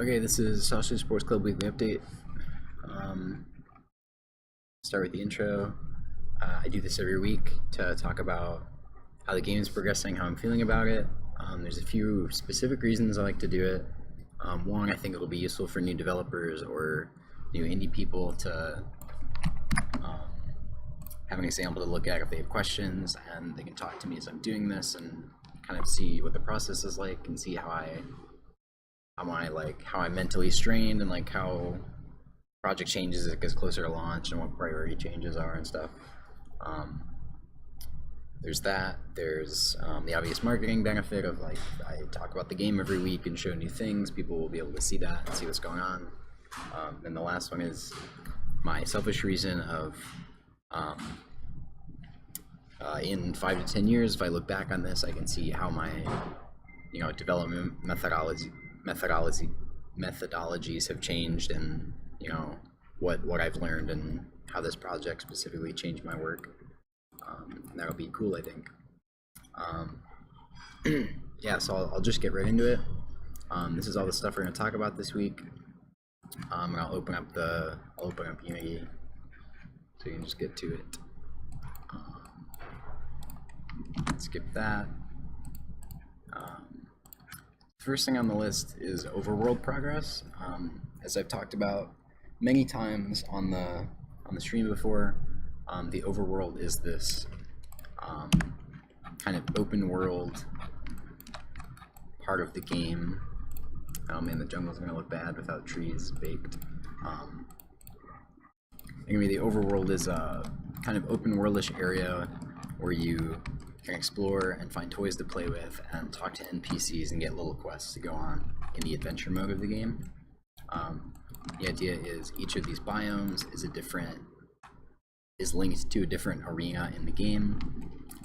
Okay, this is Sausage Sports Club Weekly Update. Start with the intro. I do this every week to talk about how the game is progressing, how I'm feeling about it. There's a few specific reasons I like to do it. One, I think it'll be useful for new developers or new indie people to have an example to look at if they have questions, and they can talk to me as I'm doing this and kind of see what the process is like and see how I'm mentally strained and like how project changes as it gets closer to launch and what priority changes are and stuff. There's that. There's the obvious marketing benefit of like I talk about the game every week and show new things. People will be able to see that and see what's going on. And the last one is my selfish reason of in 5 to 10 years, if I look back on this, I can see how my development methodologies have changed, and what I've learned and how this project specifically changed my work. And that'll be cool, I think. Yeah, so I'll just get right into it. This is all the stuff we're going to talk about this week. And I'll open up Unity so you can just get to it. Skip that. First thing on the list is Overworld Progress. As I've talked about many times on the stream before, the Overworld is this kind of open world part of the game. Oh man, the jungle's gonna look bad without trees baked. Anyway, the Overworld is a kind of open worldish area where you can explore and find toys to play with and talk to NPCs and get little quests to go on in the adventure mode of the game. The idea is each of these biomes is linked to a different arena in the game,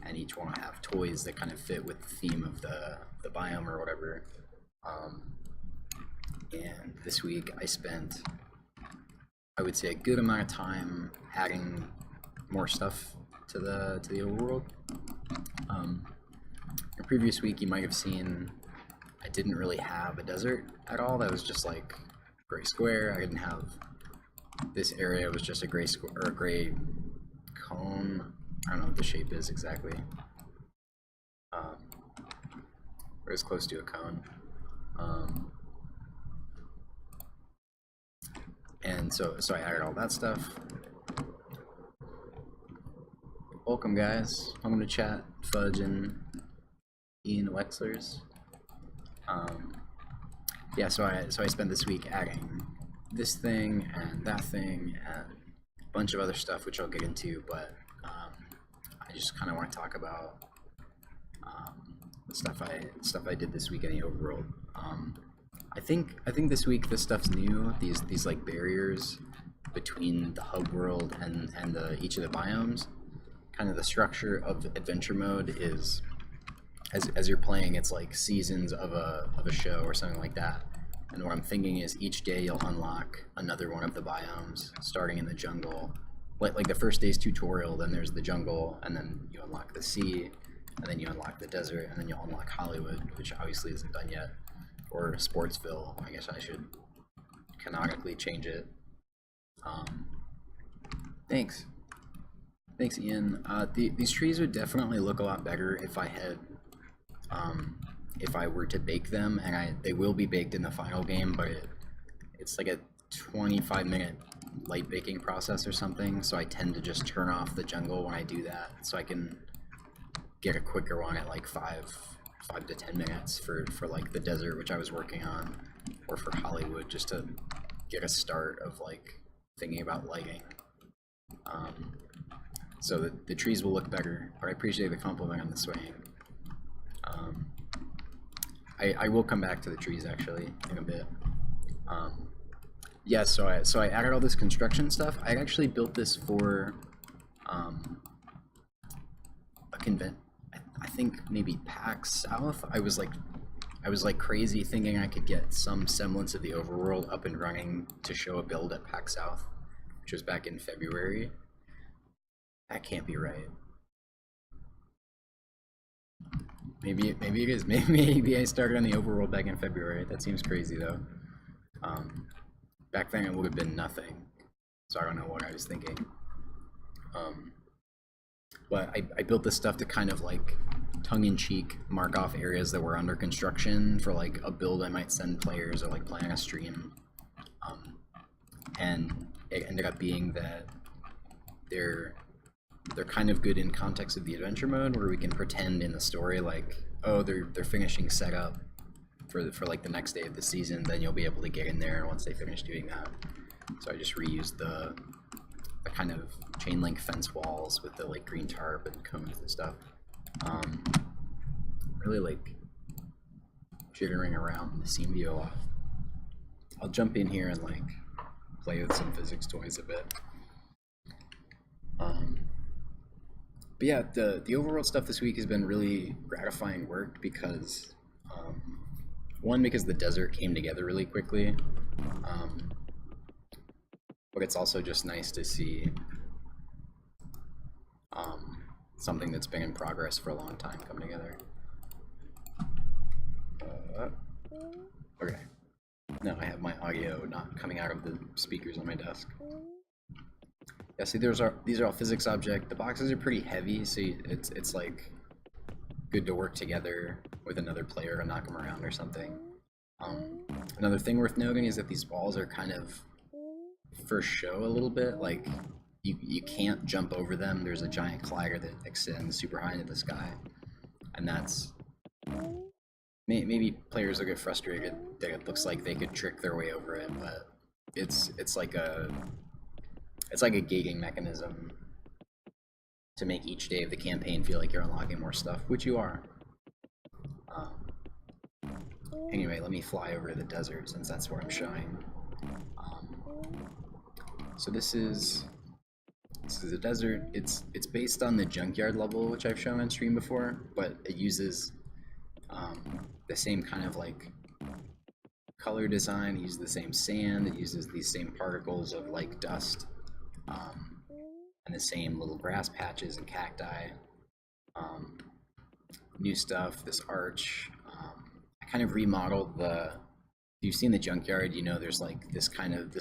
and each one will have toys that kind of fit with the theme of the biome or whatever. And this week I spent, I would say, a good amount of time adding more stuff to the overworld. The previous week you might have seen I didn't really have a desert at all. That was just like gray square. I didn't have this area. It was just a gray square or a gray cone. I don't know what the shape is exactly. Or as close to a cone. And so I added all that stuff. Welcome, guys. Welcome to chat, Fudge and Ian Wexlers. Yeah, so I spent this week adding this thing and that thing and a bunch of other stuff, which I'll get into. But I just kind of want to talk about the stuff I did this week in the overworld. I think this week this stuff's new. These like barriers between the hub world and each of the biomes. Kind of the structure of adventure mode is, as you're playing, it's like seasons of a show or something like that. And what I'm thinking is each day you'll unlock another one of the biomes, starting in the jungle. Like the first day's tutorial, then there's the jungle, and then you unlock the sea, and then you unlock the desert, and then you'll unlock Hollywood, which obviously isn't done yet, or Sportsville. I guess I should canonically change it. Thanks, Ian. These trees would definitely look a lot better if I were to bake them, and they will be baked in the final game, but it's like a 25-minute light baking process or something, so I tend to just turn off the jungle when I do that, so I can get a quicker one at like 5 to 10 minutes for like the desert, which I was working on, or for Hollywood, just to get a start of like thinking about lighting. So the trees will look better, but I appreciate the compliment on the swaying. I will come back to the trees actually in a bit. Yeah, so I added all this construction stuff. I actually built this for a convent. I think maybe PAX South. I was like crazy thinking I could get some semblance of the overworld up and running to show a build at PAX South, which was back in February. That can't be right. Maybe it is. Maybe I started on the overworld back in February. That seems crazy though. Back then it would have been nothing, so I don't know what I was thinking. But I built this stuff to kind of like tongue-in-cheek mark off areas that were under construction for like a build I might send players or like planning a stream. And it ended up being that they're kind of good in context of the adventure mode, where we can pretend in the story like, oh, they're finishing setup for like the next day of the season, then you'll be able to get in there once they finish doing that. So I just reused the kind of chain link fence walls with the like green tarp and cones and stuff. Really like jittering around the scene view a lot. I'll jump in here and like play with some physics toys a bit. But yeah, the overworld stuff this week has been really gratifying work because one, because the desert came together really quickly, but it's also just nice to see something that's been in progress for a long time come together. Okay. No, I have my audio not coming out of the speakers on my desk. Yeah, see, these are all physics objects. The boxes are pretty heavy, so it's like good to work together with another player to knock them around or something. Another thing worth noting is that these walls are kind of for show a little bit. Like you can't jump over them. There's a giant collider that extends super high into the sky, and that's maybe players will get frustrated that it looks like they could trick their way over it, but it's like a gating mechanism to make each day of the campaign feel like you're unlocking more stuff, which you are. Anyway, let me fly over to the desert since that's where I'm showing. So this is the desert. It's based on the junkyard level, which I've shown on stream before, but it uses the same kind of like color design. It uses the same sand. It uses these same particles of like dust, and the same little grass patches and cacti. New stuff. This arch. I kind of remodeled the. If you've seen the junkyard, you know there's like this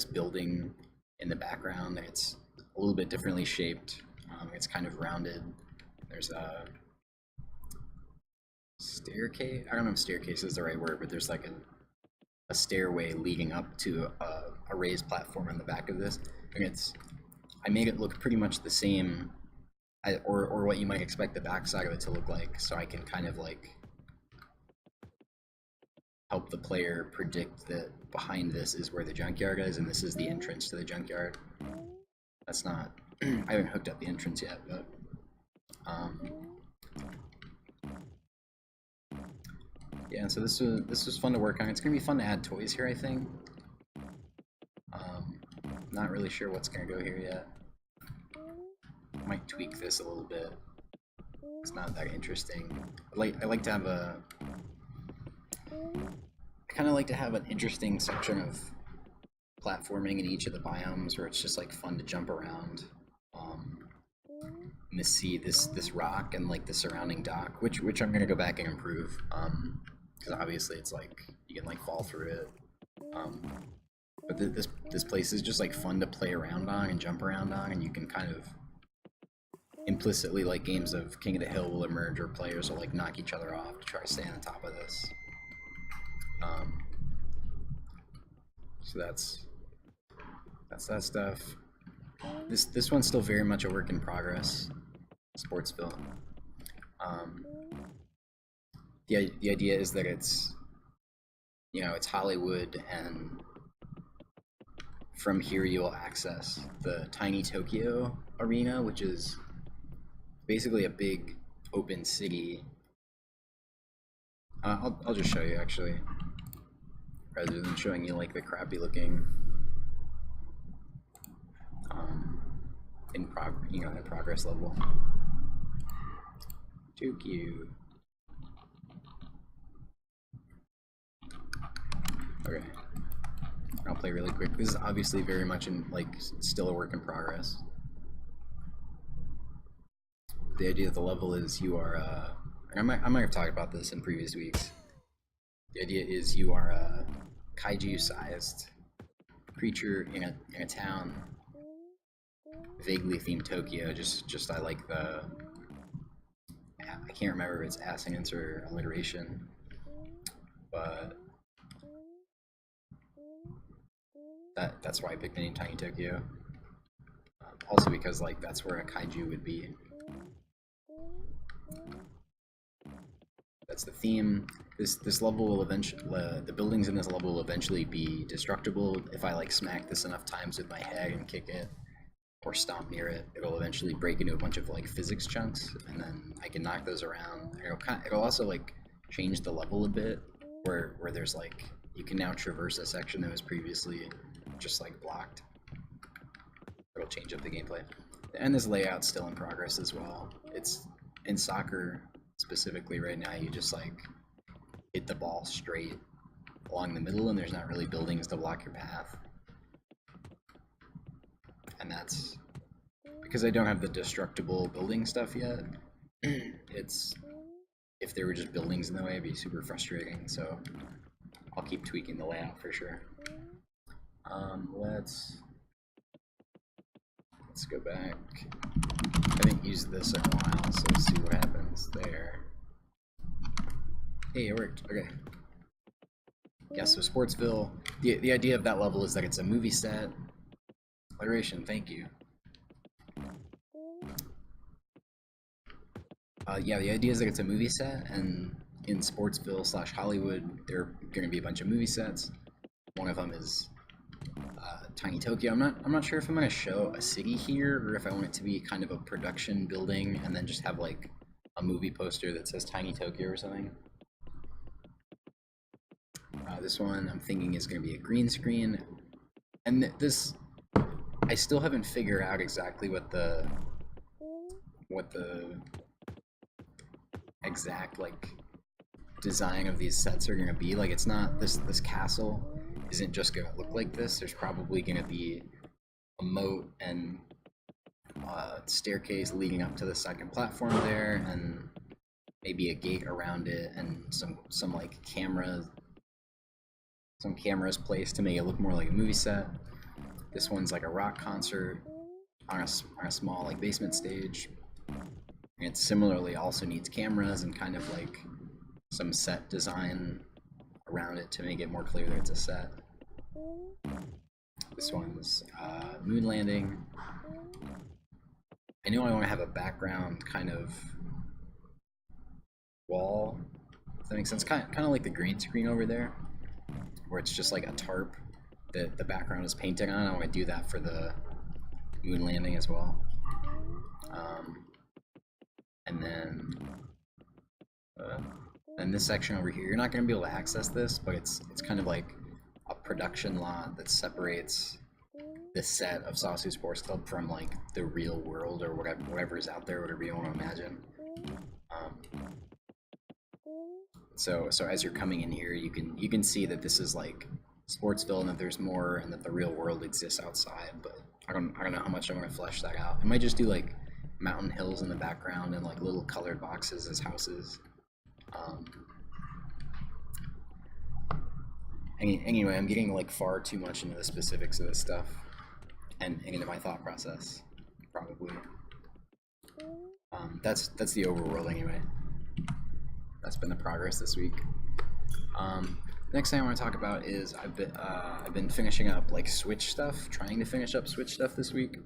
building in the background. It's a little bit differently shaped. It's kind of rounded. There's a staircase. I don't know if staircase is the right word, but there's like a stairway leading up to a raised platform on the back of this. And I made it look pretty much the same, or what you might expect the backside of it to look like, so I can kind of like help the player predict that behind this is where the junkyard is, and this is the entrance to the junkyard. That's not, I haven't hooked up the entrance yet, but yeah, so this was fun to work on. It's gonna be fun to add toys here, I think. Not really sure what's gonna go here yet. Might tweak this a little bit. It's not that interesting. I like to have a. I kind of like to have an interesting section of platforming in each of the biomes where it's just like fun to jump around. And to see this rock and like the surrounding dock, which I'm gonna go back and improve. Because obviously it's like you can like fall through it. But this place is just like fun to play around on and jump around on, and you can kind of implicitly, like games of King of the Hill will emerge, or players will like knock each other off to try to stay on top of this. So that's that stuff. This one's still very much a work in progress. Sports film. The idea is that it's Hollywood, and from here you'll access the tiny Tokyo arena, which is basically a big open city. I'll just show you actually, rather than showing you like the crappy looking in progress level. Tokyo. Okay, I'll play really quick. This is obviously very much still a work in progress. The idea of the level is you are I might have talked about this in previous weeks. The idea is you are a kaiju-sized creature in a town, vaguely themed Tokyo. Just I like the, I can't remember if it's assonance or alliteration, but that's why I picked the name Tiny Tokyo. Also because like that's where a kaiju would be. That's the theme. This level will eventually, the buildings in this level will eventually be destructible. If I like smack this enough times with my head and kick it, or stomp near it, it'll eventually break into a bunch of like physics chunks, and then I can knock those around. It'll also like change the level a bit, where there's like, you can now traverse a section that was previously just like blocked. It'll change up the gameplay. And this layout's still in progress as well. It's in soccer specifically right now, you just like hit the ball straight along the middle, and there's not really buildings to block your path. And that's because I don't have the destructible building stuff yet. It's, if there were just buildings in the way, it'd be super frustrating. So I'll keep tweaking the layout for sure. Let's go back. I haven't used this in a while, so let's see what happens there. Hey, it worked. Okay. Yeah, so Sportsville, the idea of that level is that it's a movie set. Alliteration, thank you. Yeah, the idea is that it's a movie set, and in Sportsville / Hollywood, there are going to be a bunch of movie sets. One of them is Tiny Tokyo. I'm not sure if I'm going to show a city here, or if I want it to be kind of a production building and then just have like a movie poster that says Tiny Tokyo or something. This one I'm thinking is going to be a green screen, and this, I still haven't figured out exactly what the exact like design of these sets are going to be. Like, it's not, this castle isn't just going to look like this. There's probably going to be a moat and staircase leading up to the second platform there, and maybe a gate around it, and some like cameras placed to make it look more like a movie set. This one's like a rock concert on a small like basement stage. And it similarly also needs cameras and kind of like some set design around it to make it more clear that it's a set. This one's moon landing. I know I want to have a background kind of wall, if that makes sense. Kind of like the green screen over there, where it's just like a tarp that the background is painted on. I want to do that for the moon landing as well. And then this section over here, you're not going to be able to access this, but it's kind of like a production lot that separates the set of Sausage Sports Club from like the real world, or whatever is out there, whatever you want to imagine. So as you're coming in here, you can see that this is like Sportsville, and that there's more, and that the real world exists outside. But I don't know how much I'm going to flesh that out. I might just do like mountain hills in the background and like little colored boxes as houses. Anyway, I'm getting like far too much into the specifics of this stuff and into my thought process, probably. That's the overworld anyway. That's been the progress this week. Next thing I want to talk about is I've been finishing up like Switch stuff, trying to finish up Switch stuff this week,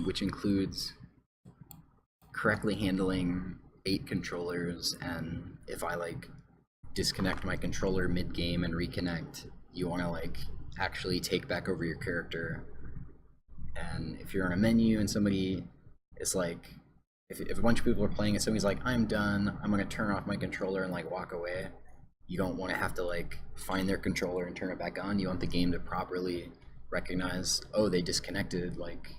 which includes correctly handling 8 controllers, and if I like disconnect my controller mid-game and reconnect, you want to like actually take back over your character. And if you're in a menu and somebody is like, if a bunch of people are playing and somebody's like, I'm done, I'm going to turn off my controller and like walk away, you don't want to have to like find their controller and turn it back on. You want the game to properly recognize, oh, they disconnected, like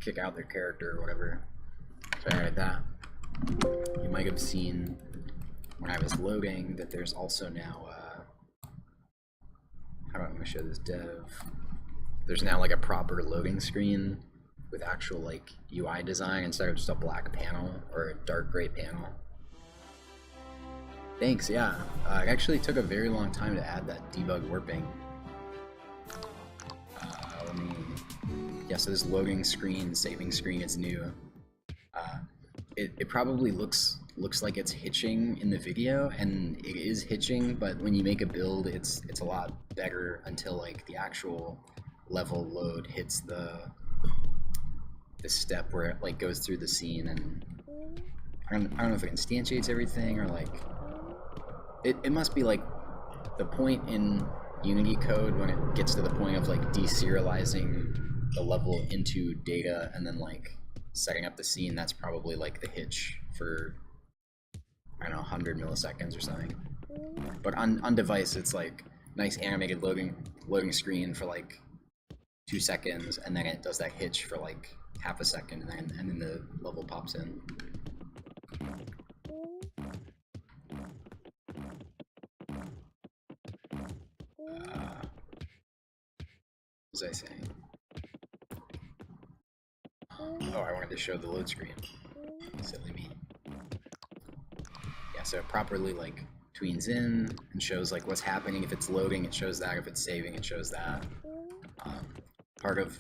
kick out their character or whatever. So I did that. You might have seen when I was loading that there's also now, how do I want to show this dev? There's now like a proper loading screen with actual like UI design instead of just a black panel or a dark gray panel. Thanks, yeah. It actually took a very long time to add that debug warping. so this loading screen, saving screen is new. It probably looks like it's hitching in the video, and it is hitching, but when you make a build, it's a lot better until like the actual level load hits the step where it like goes through the scene, and I don't know if it instantiates everything or like it must be like the point in Unity code when it gets to the point of like deserializing the level into data and then like setting up the scene. That's probably like the hitch for, I don't know, 100 milliseconds or something. But on device, it's like nice animated loading screen for like 2 seconds, and then it does that hitch for like half a second, and then the level pops in. What was I saying? Oh, I wanted to show the load screen. Silly me. Yeah, so it properly like tweens in and shows like what's happening. If it's loading, it shows that. If it's saving, it shows that. Part of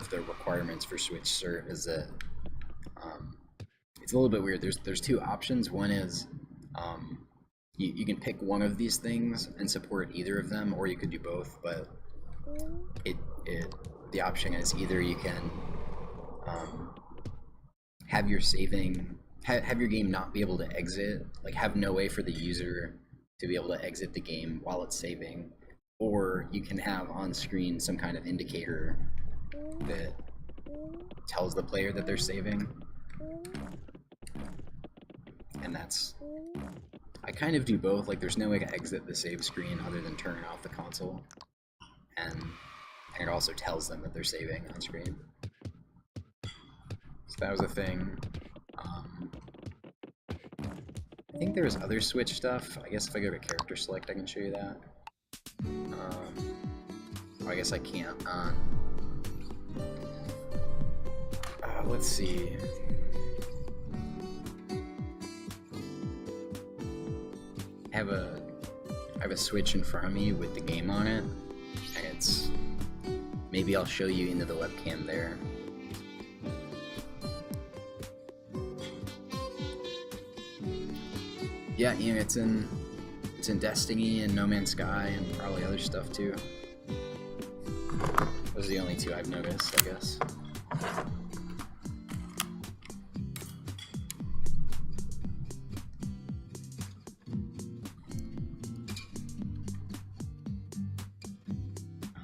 the requirements for Switch Cert is that it's a little bit weird. There's two options. One is you can pick one of these things and support either of them, or you could do both. But the option is either you can have your have your game not be able to exit, like have no way for the user to be able to exit the game while it's saving, or you can have on screen some kind of indicator that tells the player that they're saving. And I kind of do both. Like there's no way to exit the save screen other than turning off the console, and it also tells them that they're saving on screen. So that was a thing. I think there was other Switch stuff. I guess if I go to character select, I can show you that. I guess I can't. Let's see. I have a Switch in front of me with the game on it, and maybe I'll show you into the webcam there. Yeah, Ian, it's in Destiny and No Man's Sky and probably other stuff too. Those are the only two I've noticed, I guess. Oh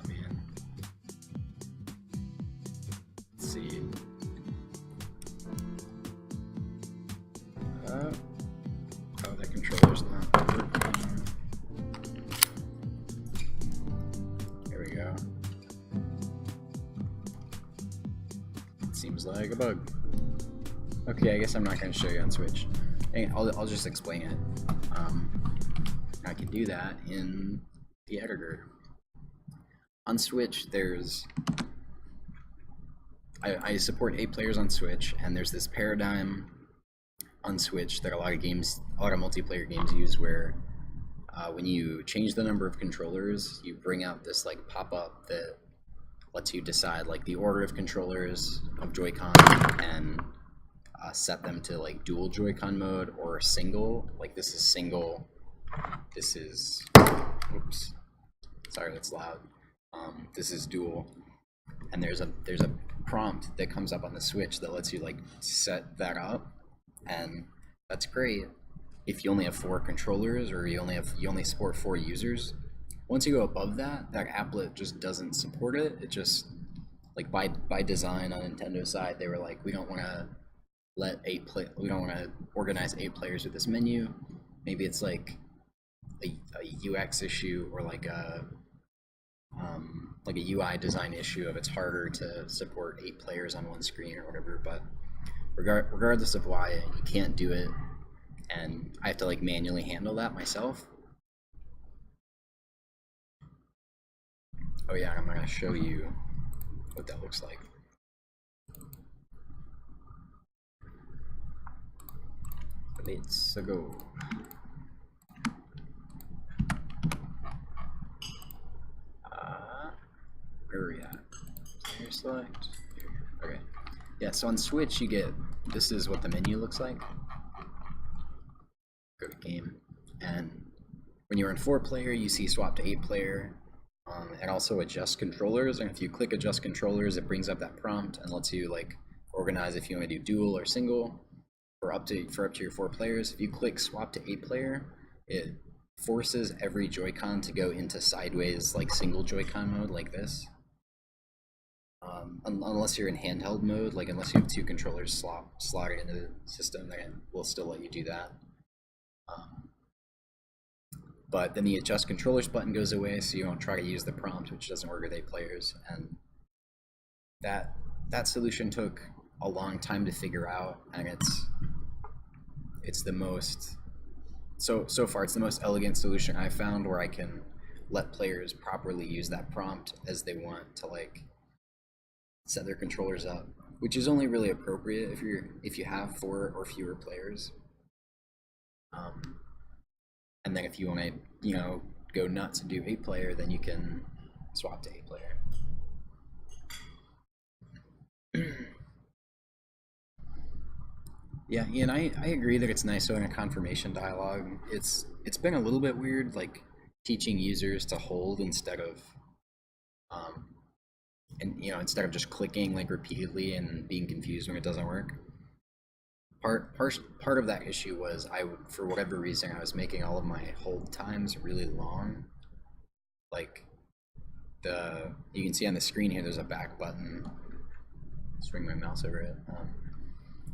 man. Let's see. Oh, that controller's not working. There we go. It seems like a bug. Okay, I guess I'm not going to show you on Switch. I'll just explain it. I can do that in the editor. On Switch, I support 8 players on Switch, and there's this paradigm on Switch that a lot of multiplayer games use, where when you change the number of controllers, you bring out this like pop-up that lets you decide like the order of controllers of Joy-Con and set them to like dual Joy-Con mode or single. Like this is single. This is, oops, sorry, that's loud. This is dual, and there's a prompt that comes up on the Switch that lets you like set that up. And that's great if you only have 4 controllers or you only support 4 users. Once you go above that, that applet just doesn't support it. It just, like by design on Nintendo's side, they were like, we don't want to organize 8 players with this menu. Maybe it's like a UX issue or like a UI design issue of it's harder to support 8 players on one screen or whatever. But regardless of why, you can't do it, and I have to like manually handle that myself. Oh yeah, I'm going to show you what that looks like. Let's go. Where are we at? Player select. Here. Yeah, so on Switch you get, this is what the menu looks like. Go to game, and when you're in 4-player, you see swap to 8-player, and also adjust controllers. And if you click adjust controllers, it brings up that prompt and lets you like organize if you want to do dual or single for up to your 4 players. If you click swap to 8-player, it forces every Joy-Con to go into sideways like single Joy-Con mode like this. Unless you're in handheld mode, like unless you have 2 controllers slotted into the system, then we'll still let you do that. But then the adjust controllers button goes away, so you don't try to use the prompt, which doesn't work with 8 players. And that solution took a long time to figure out, and it's the most, so far it's the most elegant solution I've found, where I can let players properly use that prompt as they want to like set their controllers up, which is only really appropriate if you have 4 or fewer players. And then if you want to, go nuts and do 8-player, then you can swap to 8-player. Yeah, and I agree that it's nice having a confirmation dialogue. It's been a little bit weird, like teaching users to hold instead of, instead of just clicking like repeatedly and being confused when it doesn't work. Part of that issue was for whatever reason, I was making all of my hold times really long. Like you can see on the screen here, there's a back button. Swing my mouse over it,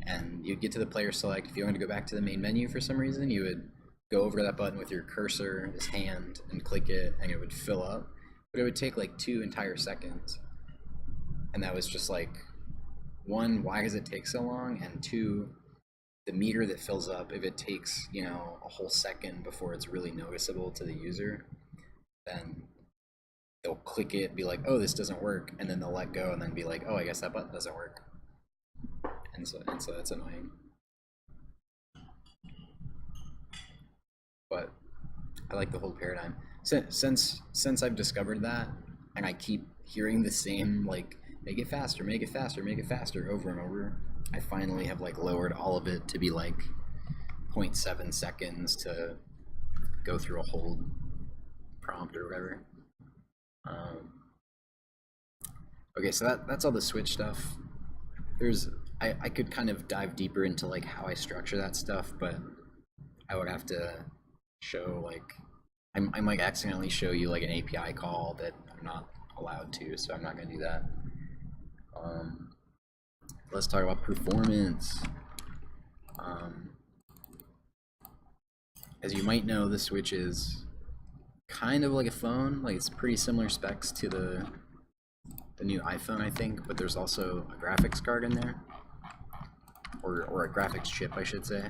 and you'd get to the player select. If you wanted to go back to the main menu for some reason, you would go over to that button with your cursor, this hand, and click it, and it would fill up. But it would take like 2 entire seconds, and that was just like, 1, why does it take so long? And 2, the meter that fills up, if it takes, a whole second before it's really noticeable to the user, then they'll click it, be like, oh, this doesn't work, and then they'll let go and then be like, oh, I guess that button doesn't work. And so that's annoying. But I like the whole paradigm. Since I've discovered that, and I keep hearing the same, like, make it faster, make it faster, make it faster over and over, I finally have like lowered all of it to be like 0.7 seconds to go through a hold prompt or whatever. Okay, so that's all the Switch stuff. I could kind of dive deeper into like how I structure that stuff, but I would have to show like, I might accidentally show you like an API call that I'm not allowed to, so I'm not gonna do that. Let's talk about performance. As you might know, the Switch is kind of like a phone. Like, it's pretty similar specs to the new iPhone, I think, but there's also a graphics card in there, or a graphics chip, I should say.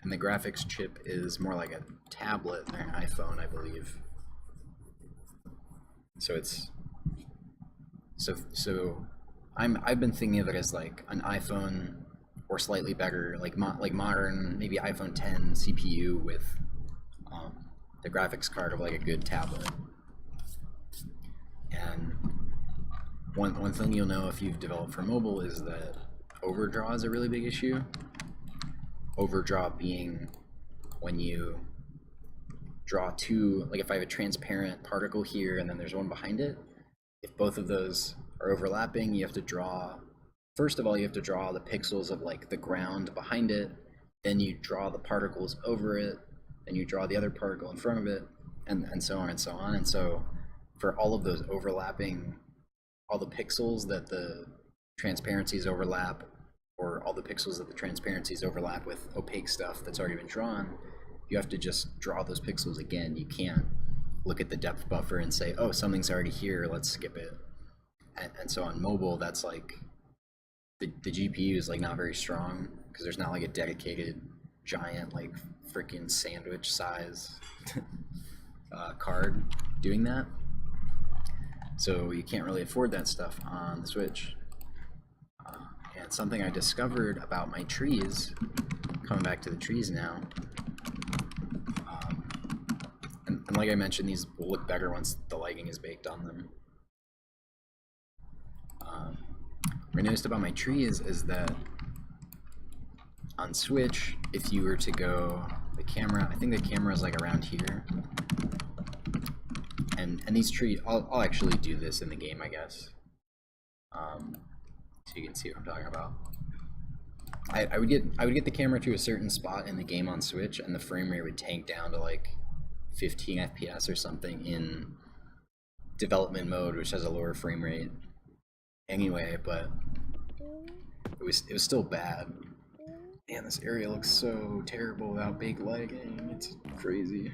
And the graphics chip is more like a tablet than an iPhone, I believe. So it's I've been thinking of it as like an iPhone or slightly better, like modern, maybe iPhone 10 CPU with the graphics card of like a good tablet. And one thing you'll know if you've developed for mobile is that overdraw is a really big issue. Overdraw being when you draw 2, like if I have a transparent particle here and then there's one behind it, if both of those are overlapping, you have to draw, first of all, you have to draw the pixels of like the ground behind it, then you draw the particles over it, then you draw the other particle in front of it, and so on and so on. And so for all of those overlapping, all the pixels that the transparencies overlap, or all the pixels that the transparencies overlap with opaque stuff that's already been drawn, you have to just draw those pixels again. You can't look at the depth buffer and say, oh, something's already here, let's skip it. And so on mobile, that's like, the GPU is like not very strong, because there's not like a dedicated giant like freaking sandwich size card doing that. So you can't really afford that stuff on the Switch. And something I discovered about my trees, coming back to the trees now, and like I mentioned, these will look better once the lighting is baked on them. what I noticed about my trees is that on Switch, if you were to go the camera, I think the camera is like around here, and these trees, I'll actually do this in the game, I guess, so you can see what I'm talking about. I would get the camera to a certain spot in the game on Switch, and the frame rate would tank down to like 15 FPS or something in development mode, which has a lower frame rate anyway, but it was still bad. Man, this area looks so terrible without big lighting. It's crazy.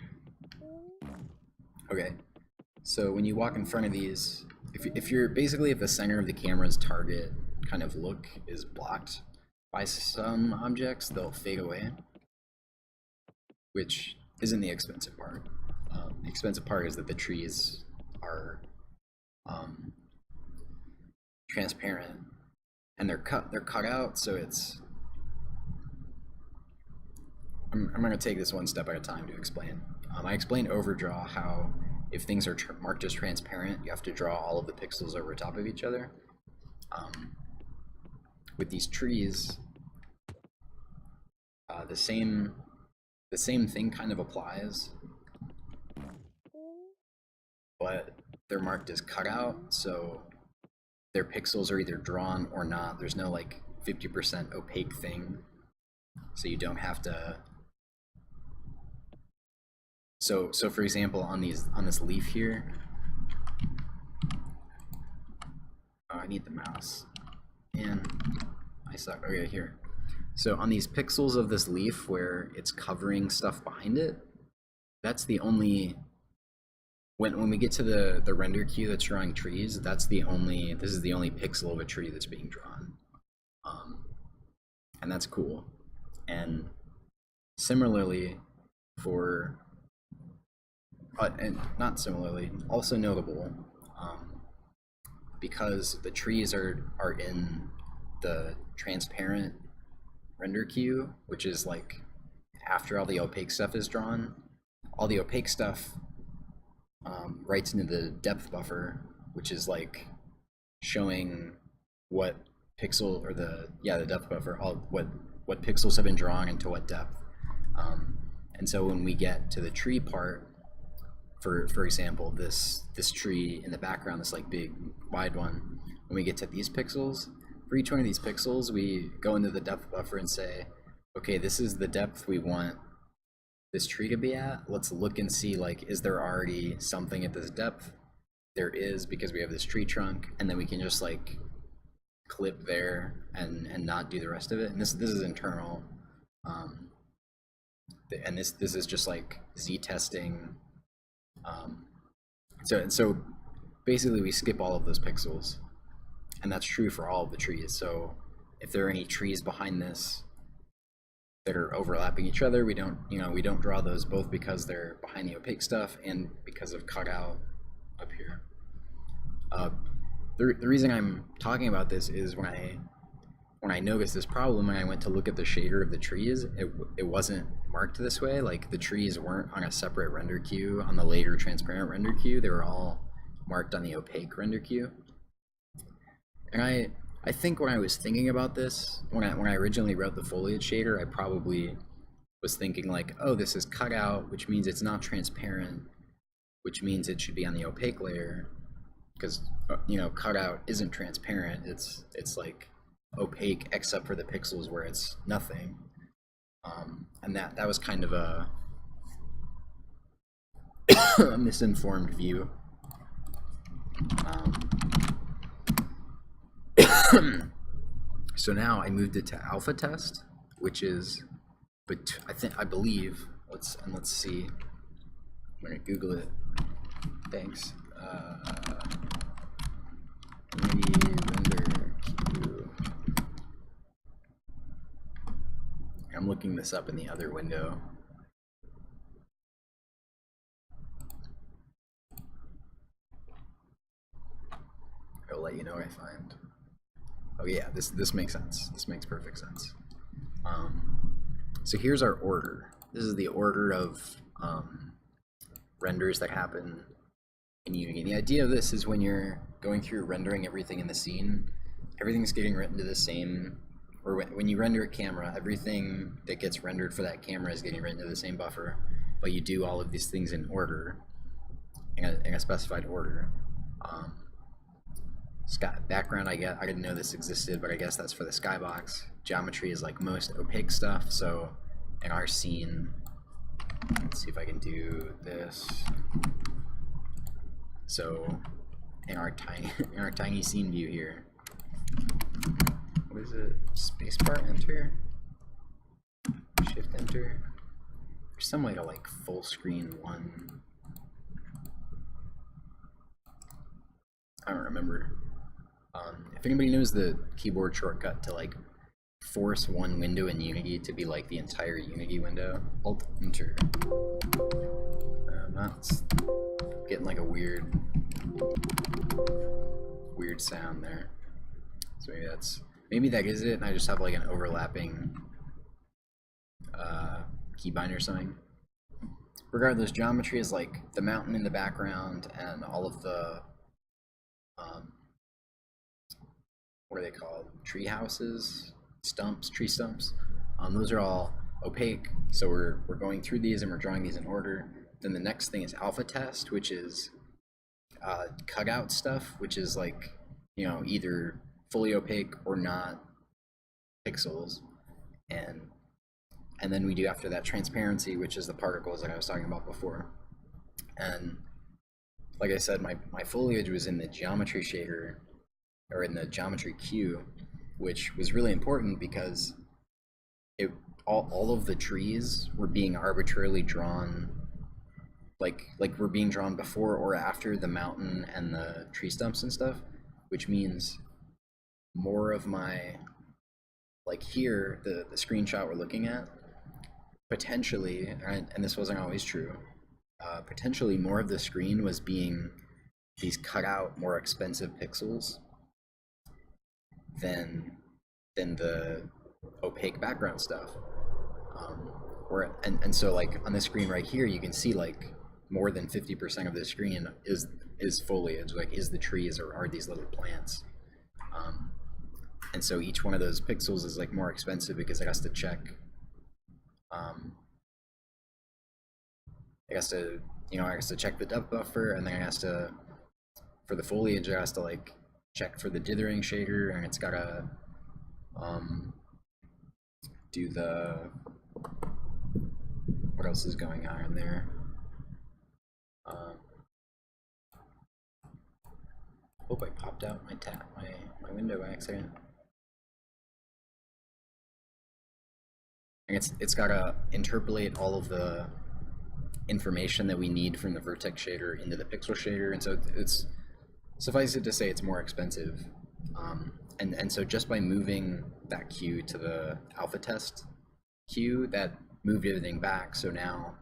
Okay, so when you walk in front of these, if you're basically, if the center of the camera's target kind of look is blocked by some objects, they'll fade away, which isn't the expensive part. The expensive part is that the trees are transparent, and they're cut out, so it's. I'm going to take this one step at a time to explain. I explained overdraw, how if things are marked as transparent, you have to draw all of the pixels over top of each other. With these trees, the same thing kind of applies, but they're marked as cutout, so their pixels are either drawn or not. There's no like 50% opaque thing, so you don't have to. So for example, on this leaf here, I need the mouse, and I suck. Okay, here. So on these pixels of this leaf where it's covering stuff behind it, that's the only. When we get to the render queue that's drawing trees, this is the only pixel of a tree that's being drawn, and that's cool. And similarly for. And not similarly, also notable, because the trees are in the transparent render queue, which is like after all the opaque stuff is drawn. All the opaque stuff writes into the depth buffer, which is like showing what pixel, or the depth buffer, what pixels have been drawn and to what depth. And so when we get to the tree part, for example, this tree in the background, this like big wide one, when we get to these pixels, for each one of these pixels, we go into the depth buffer and say, okay, this is the depth we want this tree to be at. Let's look and see, like, is there already something at this depth? There is, because we have this tree trunk, and then we can just like clip there and not do the rest of it. And this is internal, and this is just like Z testing. So basically we skip all of those pixels, and that's true for all of the trees. So if there are any trees behind this that are overlapping each other, we don't draw those, both because they're behind the opaque stuff and because of cutout up here. The reason I'm talking about this is when I noticed this problem and I went to look at the shader of the trees, it wasn't marked this way. Like, the trees weren't on a separate render queue on the later transparent render queue. They were all marked on the opaque render queue. And I think when I was thinking about this, when I originally wrote the foliage shader, I probably was thinking like, oh, this is cut out, which means it's not transparent, which means it should be on the opaque layer, because cutout isn't transparent. It's like opaque except for the pixels where it's nothing, and that was kind of a misinformed view. So now I moved it to alpha test, which is, I believe, let's see. I'm gonna Google it. Thanks. Render queue. I'm looking this up in the other window. I'll let you know what I find. Oh yeah, this makes sense. This makes perfect sense. So here's our order. This is the order of renders that happen in Unity. And the idea of this is when you're going through rendering everything in the scene, everything's getting written to the same, or when you render a camera, everything that gets rendered for that camera is getting written to the same buffer, but you do all of these things in order, in a specified order. Sky background, I didn't know this existed, but I guess that's for the skybox. Geometry is like most opaque stuff, so in our scene, let's see if I can do this. So in our tiny scene view here, what is it? Spacebar enter? Shift enter? There's some way to like full screen one. I don't remember. If anybody knows the keyboard shortcut to like force one window in Unity to be like the entire Unity window, Alt Enter. That's getting like a weird sound there. So maybe that is it, and I just have like an overlapping keybind or something. Regardless, geometry is like the mountain in the background and all of the what are they called? Tree houses, tree stumps. Those are all opaque, so we're going through these and we're drawing these in order. Then the next thing is alpha test, which is cutout stuff, which is like, you know, either fully opaque or not pixels, and then we do after that transparency, which is the particles that I was talking about before. And like I said, my foliage was in the geometry shader, or in the geometry queue, which was really important because all of the trees were being arbitrarily drawn, like were being drawn before or after the mountain and the tree stumps and stuff, which means more of my, like here, the screenshot we're looking at, potentially, and this wasn't always true, potentially more of the screen was being these cut out, more expensive pixels than the opaque background stuff. And so like on the screen right here, you can see like more than 50% of the screen is foliage, like is the trees or are these little plants. And so each one of those pixels is like more expensive because it has to check. It has to, you know, it has to check the depth buffer, and then it has to, for the foliage, it has to like check for the dithering shader, and it's gotta do the, what else is going on in there? Hope I popped out my window by accident. And it's gotta interpolate all of the information that we need from the vertex shader into the pixel shader, and so it's, suffice it to say, it's more expensive. And so just by moving that queue to the alpha test queue, that moved everything back. So now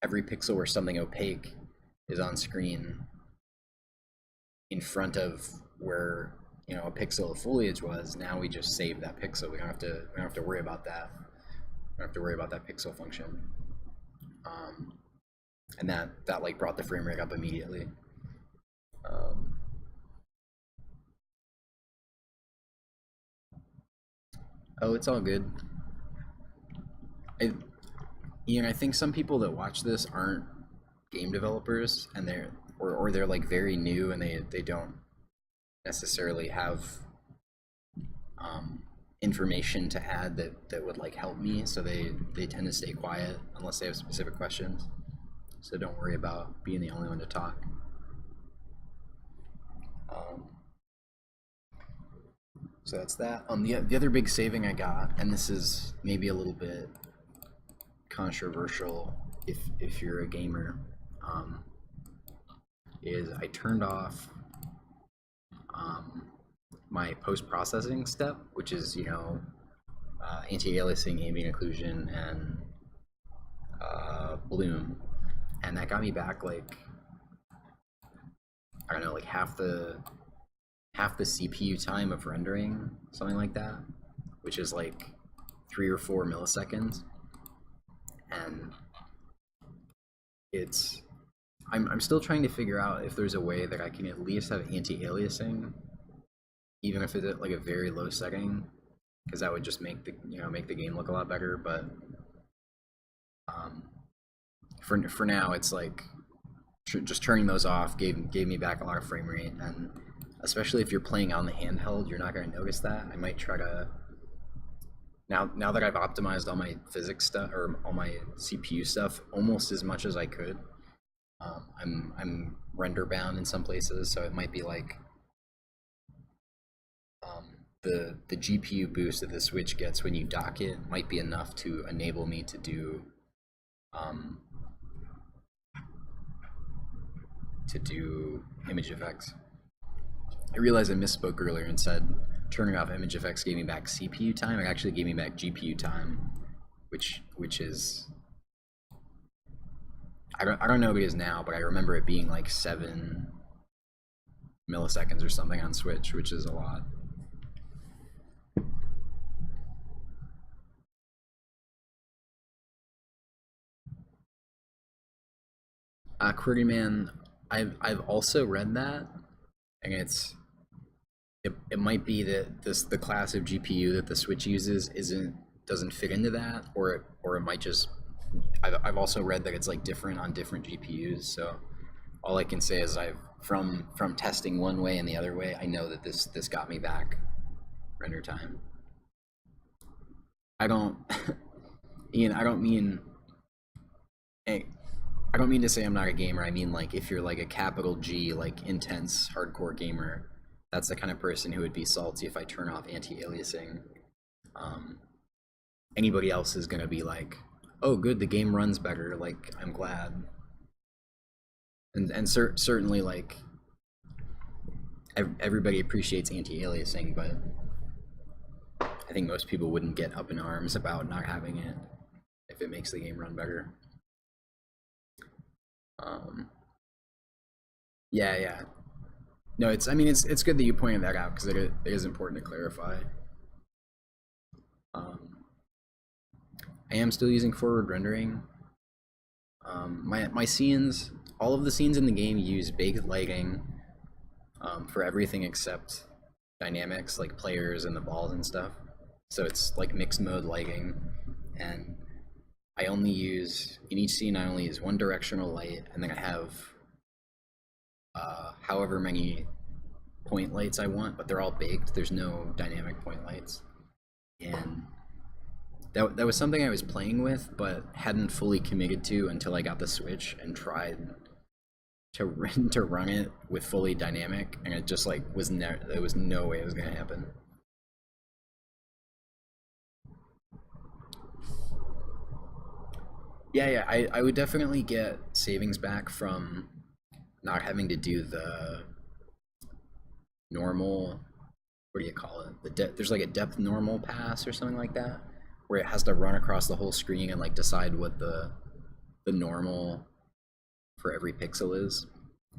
every pixel where something opaque is on screen in front of where, you know, a pixel of foliage was, now we just save that pixel. We don't have to worry about that. We don't have to worry about that pixel function. And that like brought the frame rate up immediately. Oh, it's all good. I think some people that watch this aren't game developers, and they're like very new, and they don't necessarily have information to add that would like help me, so they tend to stay quiet unless they have specific questions. So don't worry about being the only one to talk. So that's that. The other big saving I got, and this is maybe a little bit controversial if you're a gamer, is I turned off my post-processing step, which is, you know, anti-aliasing, ambient occlusion, and bloom, and that got me back like, I don't know, like half the CPU time of rendering, something like that, which is like 3 or 4 milliseconds. And I'm still trying to figure out if there's a way that I can at least have anti-aliasing even if it's at like a very low setting, because that would just make the make the game look a lot better. But um, for now, it's like just turning those off gave me back a lot of frame rate, and especially if you're playing on the handheld, you're not going to notice that. I might try to now that I've optimized all my physics stuff or all my CPU stuff almost as much as I could. I'm render bound in some places, so it might be like the GPU boost that the Switch gets when you dock it might be enough to enable me to do image effects. I realized I misspoke earlier and said turning off image effects gave me back CPU time. It actually gave me back GPU time, which is I don't know what it is now, but I remember it being like 7 milliseconds or something on Switch, which is a lot. Queryman, I've also read that, and it might be that the class of GPU that the Switch uses doesn't fit into that, or it might just. I've also read that it's like different on different GPUs. So all I can say is from testing one way and the other way, I know that this got me back render time. I don't, Ian. I don't mean. Hey, I don't mean to say I'm not a gamer. I mean, like, if you're like a capital G, like intense hardcore gamer, that's the kind of person who would be salty if I turn off anti-aliasing. Anybody else is gonna be like, oh, good, the game runs better. Like, I'm glad. And certainly, like, everybody appreciates anti-aliasing, but I think most people wouldn't get up in arms about not having it if it makes the game run better. Yeah. No, I mean, it's good that you pointed that out because it is important to clarify. I am still using forward rendering. My scenes, all of the scenes in the game use baked lighting for everything except dynamics, like players and the balls and stuff. So it's like mixed mode lighting, and in each scene I only use one directional light, and then I have however many point lights I want, but they're all baked. There's no dynamic point lights, and that was something I was playing with, but hadn't fully committed to until I got the Switch and tried to run it with fully dynamic, and it just like there was no way it was gonna happen. Yeah, I would definitely get savings back from not having to do the normal, what do you call it? There's like a depth normal pass or something like that, where it has to run across the whole screen and like decide what the normal for every pixel is.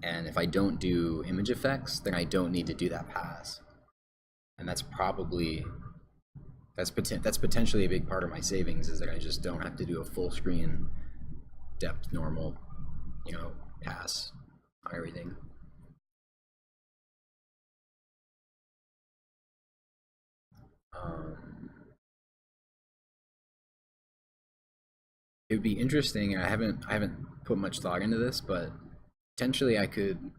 And if I don't do image effects, then I don't need to do that pass. And that's potentially a big part of my savings, is that I just don't have to do a full screen depth normal, pass on everything. It would be interesting, and I haven't put much thought into this, but potentially I could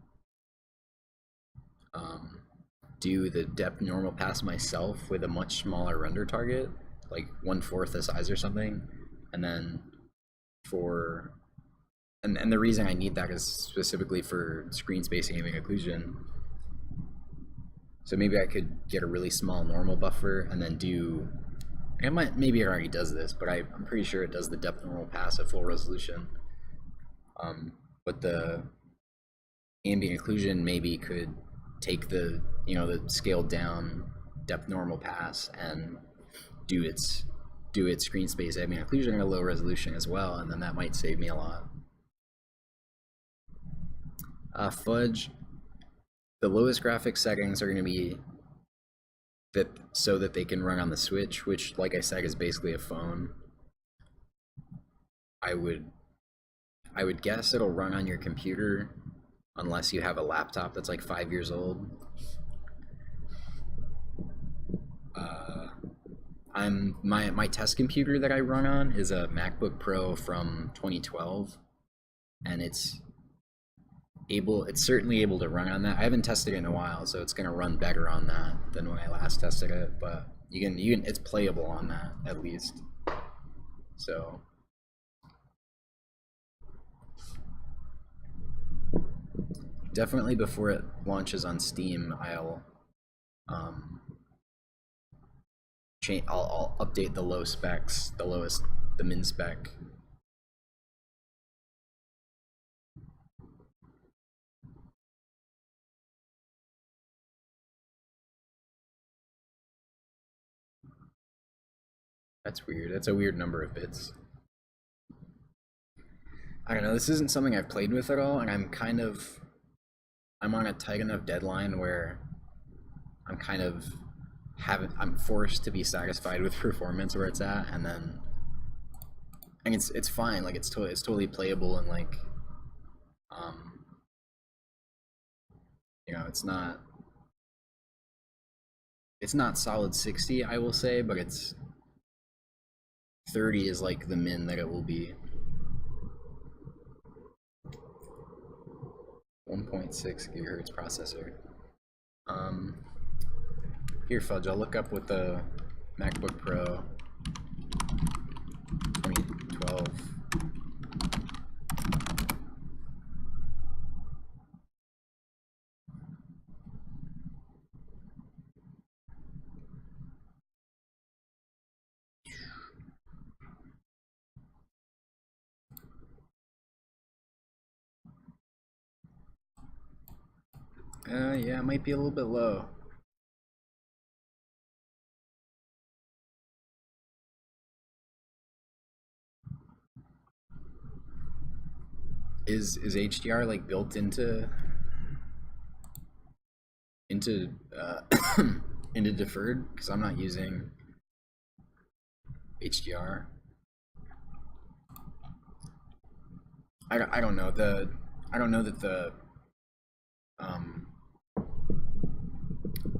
do the depth normal pass myself with a much smaller render target, like 1/4 the size or something, and then and the reason I need that is specifically for screen spacing and occlusion. So maybe I could get a really small normal buffer and then maybe it already does this, but I'm pretty sure it does the depth normal pass at full resolution. But the ambient occlusion maybe could take the scaled down depth normal pass and do its screen space ambient occlusion at a low resolution as well, and then that might save me a lot. Fudge, the lowest graphics settings are going to be so that they can run on the Switch, which, like I said, is basically a phone. I would guess it'll run on your computer unless you have a laptop that's like 5 years old. My test computer that I run on is a MacBook Pro from 2012, and it's certainly able to run on that. I haven't tested it in a while, so it's gonna run better on that than when I last tested it. But you can it's playable on that at least. So definitely before it launches on Steam, I'll I'll update the low specs, the min spec. That's weird. That's a weird number of bits. I don't know. This isn't something I've played with at all, and I'm on a tight enough deadline where I'm forced to be satisfied with performance where it's at, and it's fine. Like it's totally playable, and like you know, it's not solid 60, I will say, but it's 30 is like the min that it will be. 1.6 gigahertz processor. Here, Fudge, I'll look up what the MacBook Pro 2012. Yeah, it might be a little bit low. Is HDR like built into into deferred? Because I'm not using HDR. I don't know I don't know that the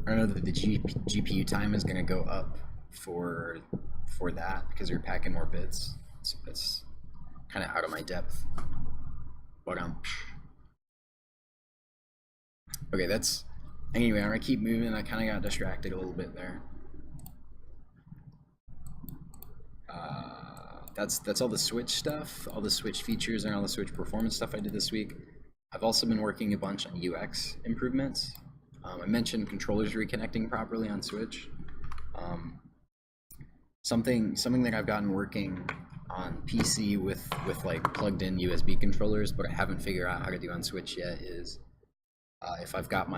I don't know that the GPU time is going to go up for that because you're packing more bits. So that's kind of out of my depth. But okay, that's anyway. I'm gonna keep moving. I kind of got distracted a little bit there. That's all the Switch stuff, all the Switch features, and all the Switch performance stuff I did this week. I've also been working a bunch on UX improvements. I mentioned controllers reconnecting properly on Switch. Something that I've gotten working on PC with like plugged-in USB controllers, but I haven't figured out how to do on Switch yet is if I've got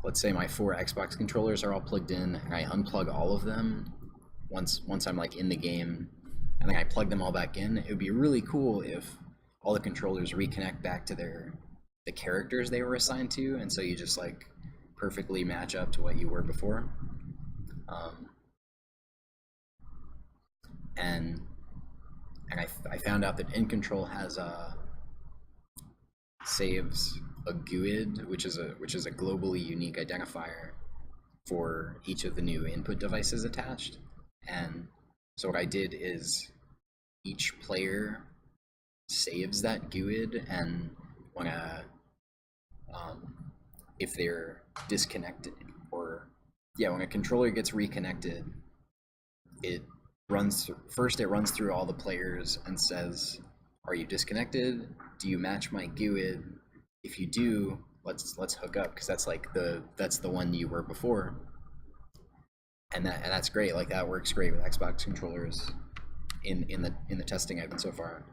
let's say my 4 Xbox controllers are all plugged in, and I unplug all of them once I'm like in the game, and then I plug them all back in. It would be really cool if all the controllers reconnect back to the characters they were assigned to, and so you just like perfectly match up to what you were before. And I found out that In Control has saves a GUID, which is a globally unique identifier for each of the new input devices attached. And so what I did is each player saves that GUID, and when if they're disconnected, or when a controller gets reconnected, it runs through all the players and says, are you disconnected? Do you match my GUID? If you do, let's hook up, because that's the one you were before. And that's great. Like that works great with Xbox controllers in the testing I've done so far.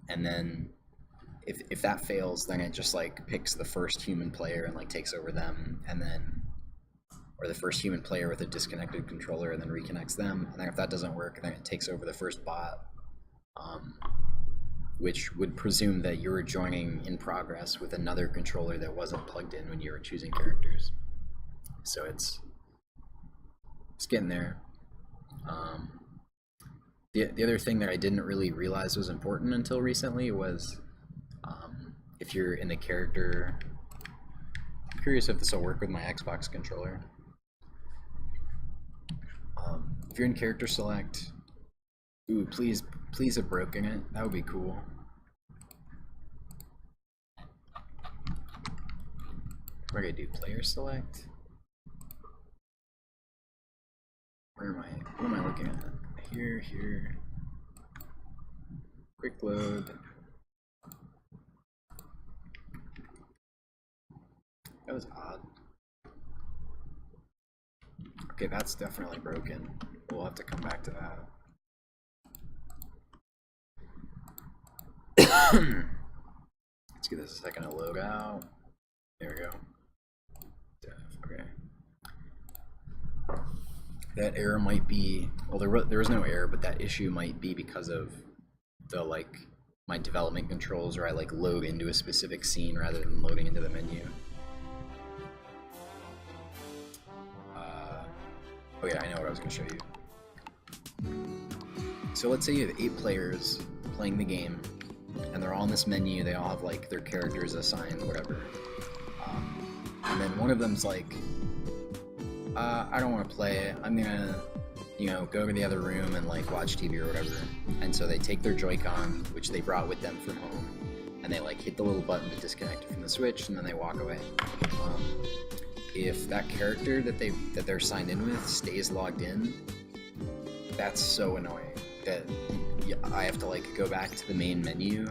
And then if that fails, then it just like picks the first human player and like takes over them, and then or the first human player with a disconnected controller and then reconnects them. And then if that doesn't work, then it takes over the first bot, which would presume that you were joining in progress with another controller that wasn't plugged in when you were choosing characters. So it's getting there. The other thing that I didn't really realize was important until recently was if you're in the character, I'm curious if this will work with my Xbox controller. If you're in character select, ooh, please have broken it. That would be cool. We're gonna do player select. Where am I? What am I looking at? Here, here. Quick load. That was odd. Okay, that's definitely broken. We'll have to come back to that. Let's give this a second to load out. There we go. Okay. That error might be, well, there was no error, but that issue might be because of the, like, my development controls, where I, like, load into a specific scene rather than loading into the menu. Oh yeah, I know what I was going to show you. So let's say you have 8 players playing the game, and they're all in this menu, they all have, like, their characters assigned, whatever. And then one of them's like, I don't want to play it, I'm gonna, you know, go to the other room and, like, watch TV or whatever. And so they take their Joy-Con, which they brought with them from home, and they, like, hit the little button to disconnect it from the Switch, and then they walk away. If that character that they're signed in with stays logged in, that's so annoying that I have to, like, go back to the main menu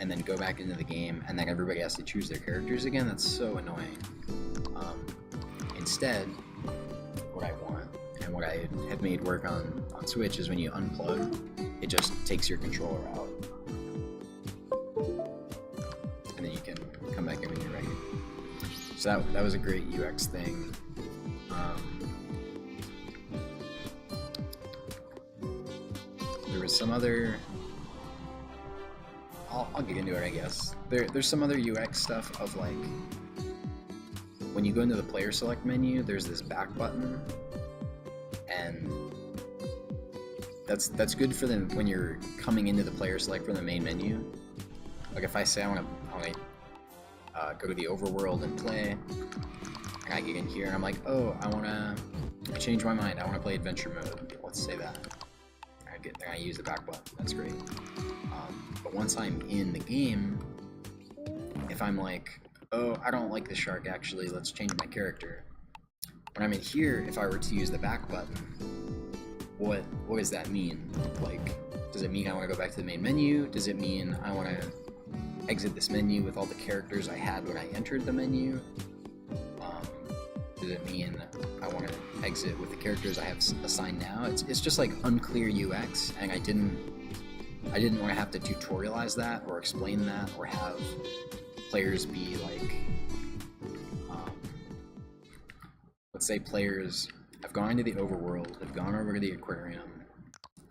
and then go back into the game, and then everybody has to choose their characters again. That's so annoying. Instead, what I want and what I have made work on Switch is when you unplug, it just takes your controller out, and then you can come back in when you're ready. So that was a great UX thing. There was some other. I'll get into it, I guess. There's some other UX stuff of, like, when you go into the player select menu, there's this back button, and that's good for them when you're coming into the player select from the main menu. Like, if I say I want to go to the overworld and play, and I get in here and I'm like, oh, I change my mind, I want to play adventure mode. Let's say that. I use the back button. That's great. But once I'm in the game, if I'm like, oh, I don't like the shark, actually, let's change my character. When I'm in here, if I were to use the back button, what does that mean? Like, does it mean I want to go back to the main menu? Does it mean I want to exit this menu with all the characters I had when I entered the menu? Does it mean I want to exit with the characters I have assigned now? It's just, like, unclear UX, and I didn't want to have to tutorialize that or explain that or have players be like, let's say players have gone into the overworld, have gone over to the aquarium,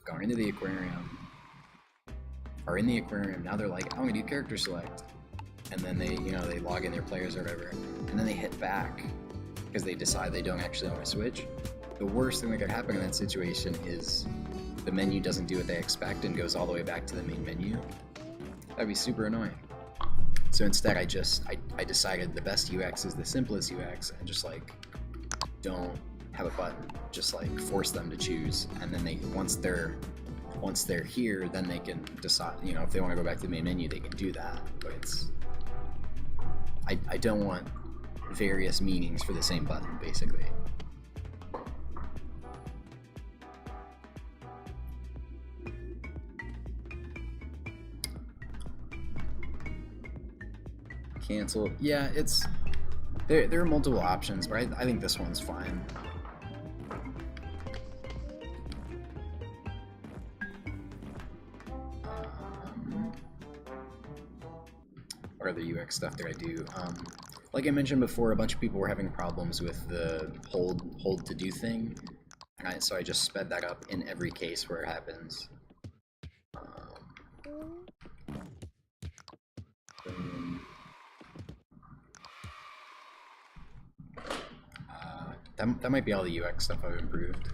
gone into the aquarium, are in the aquarium, now they're like, I want to do character select, and then they log in their players or whatever, and then they hit back because they decide they don't actually want to switch. The worst thing that could happen in that situation is the menu doesn't do what they expect and goes all the way back to the main menu. That'd be super annoying. So instead, I decided the best UX is the simplest UX, and just, like, don't have a button. Just, like, force them to choose, and then once they're here, then they can decide. You know, if they want to go back to the main menu, they can do that. But I don't want various meanings for the same button, basically. Cancel. Yeah, there are multiple options, but I think this one's fine. What other UX stuff did I do? Like I mentioned before, a bunch of people were having problems with the hold to do thing, and so I just sped that up in every case where it happens. That might be all the UX stuff I've improved.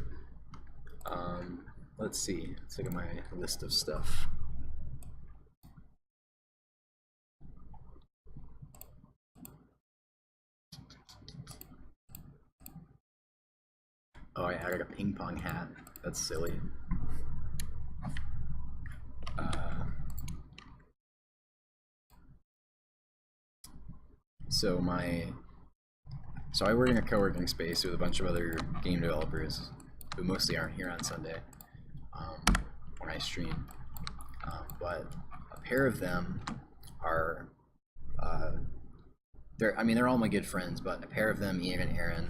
Let's see. Let's look at my list of stuff. Oh, I added a ping pong hat. That's silly. So I work in a co-working space with a bunch of other game developers who mostly aren't here on Sunday when I stream. But a pair of them are, they're all my good friends, but a pair of them, Ian and Aaron,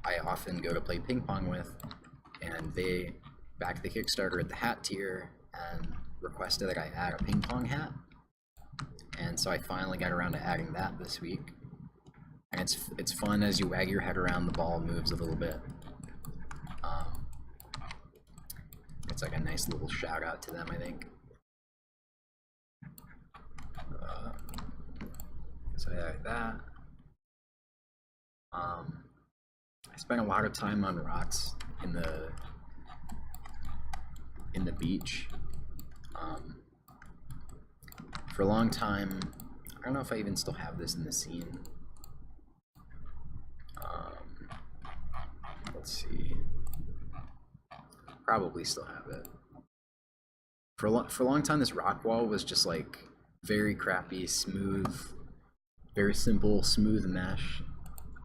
I often go to play ping pong with, and they backed the Kickstarter at the hat tier and requested that I add a ping pong hat. And so I finally got around to adding that this week. And it's fun as you wag your head around, the ball moves a little bit. It's like a nice little shout out to them, I think. So I added that. I spent a lot of time on rocks in the beach. For a long time, I don't know if I even still have this in the scene. Let's see. Probably still have it. For a long time, this rock wall was just like very crappy, smooth, very simple, smooth mesh.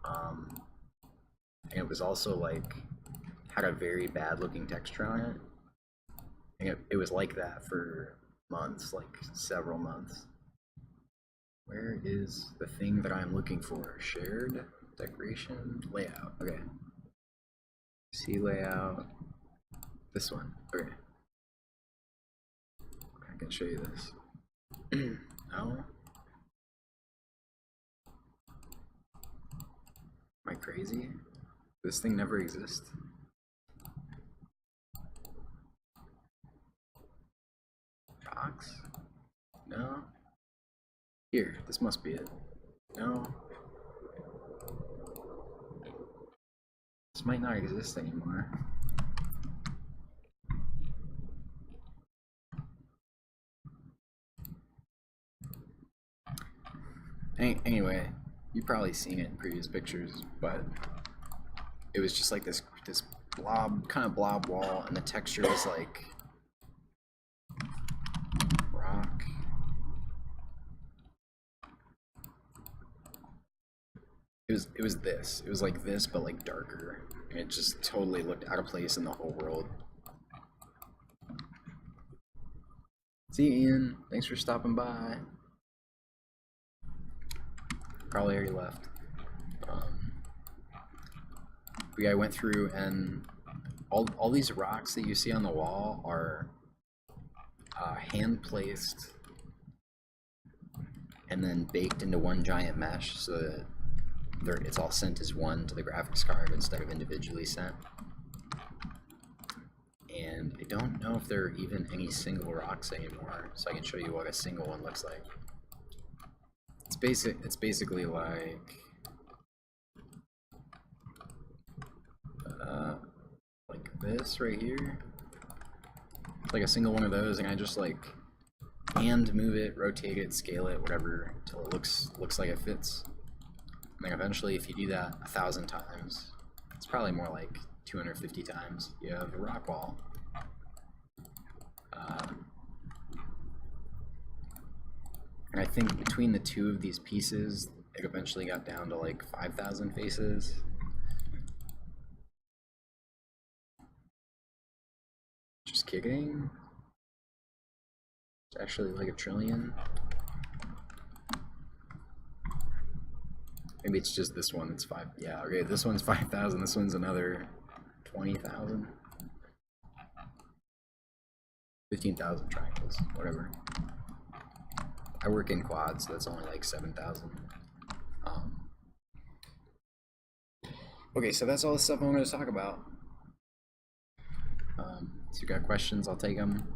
And it was also like had a very bad looking texture on it. And it was like that for months, like several months. Where is the thing that I'm looking for? Shared decoration layout. Okay. See layout. This one. Okay. I can show you this. No? Am I crazy? This thing never exists? Rocks? No? Here, this must be it. No? This might not exist anymore. Anyway, you've probably seen it in previous pictures, but it was just like this kind of blob wall, and the texture was like rock. It was this. It was like this, but like darker. And it just totally looked out of place in the whole world. See you, Ian. Thanks for stopping by. Probably already left. But yeah, I went through, and all these rocks that you see on the wall are hand placed and then baked into one giant mesh, so that it's all sent as one to the graphics card instead of individually sent. And I don't know if there are even any single rocks anymore, so I can show you what a single one looks like. It's basically like this right here. It's like a single one of those, and I just like hand move it, rotate it, scale it, whatever, until it looks like it fits. And then eventually, if you do that 1,000 times, it's probably more like 250 times, you have a rock wall. And I think between the two of these pieces, it eventually got down to like 5,000 faces. Just kidding. It's actually like 1 trillion. Maybe it's just this one. It's 5. Yeah, okay. This one's 5,000. This one's another 20,000. 15,000 triangles. Whatever. I work in quads, so that's only like 7,000. Okay, so that's all the stuff I'm going to talk about. So you got questions, I'll take them.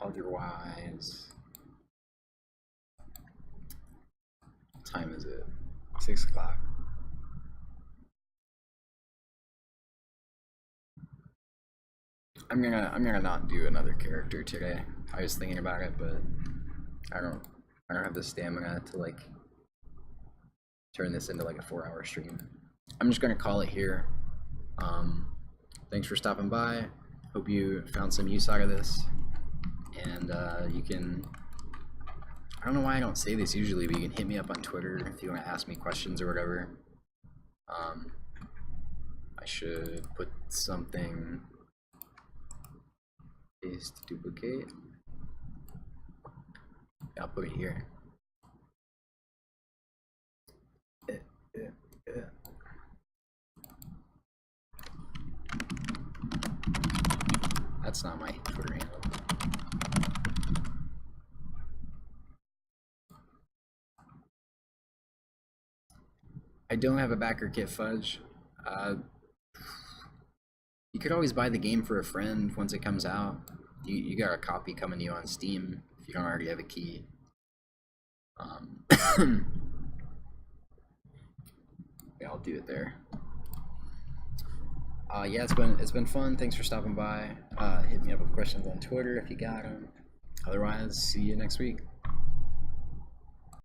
Otherwise, what time is it? 6 o'clock. I'm gonna not do another character today. I was thinking about it, but I don't have the stamina to like turn this into like a 4-hour stream. I'm just gonna call it here. Thanks for stopping by. Hope you found some use out of this, and you can. I don't know why I don't say this usually, but you can hit me up on Twitter if you want to ask me questions or whatever. I should put something. Paste to duplicate. I'll put it here. That's not my Twitter handle. I don't have a backer kit, Fudge. You could always buy the game for a friend once it comes out. You got a copy coming to you on Steam if you don't already have a key. Yeah, I'll do it there. Yeah, it's been fun. Thanks for stopping by. Hit me up with questions on Twitter if you got them. Otherwise, see you next week.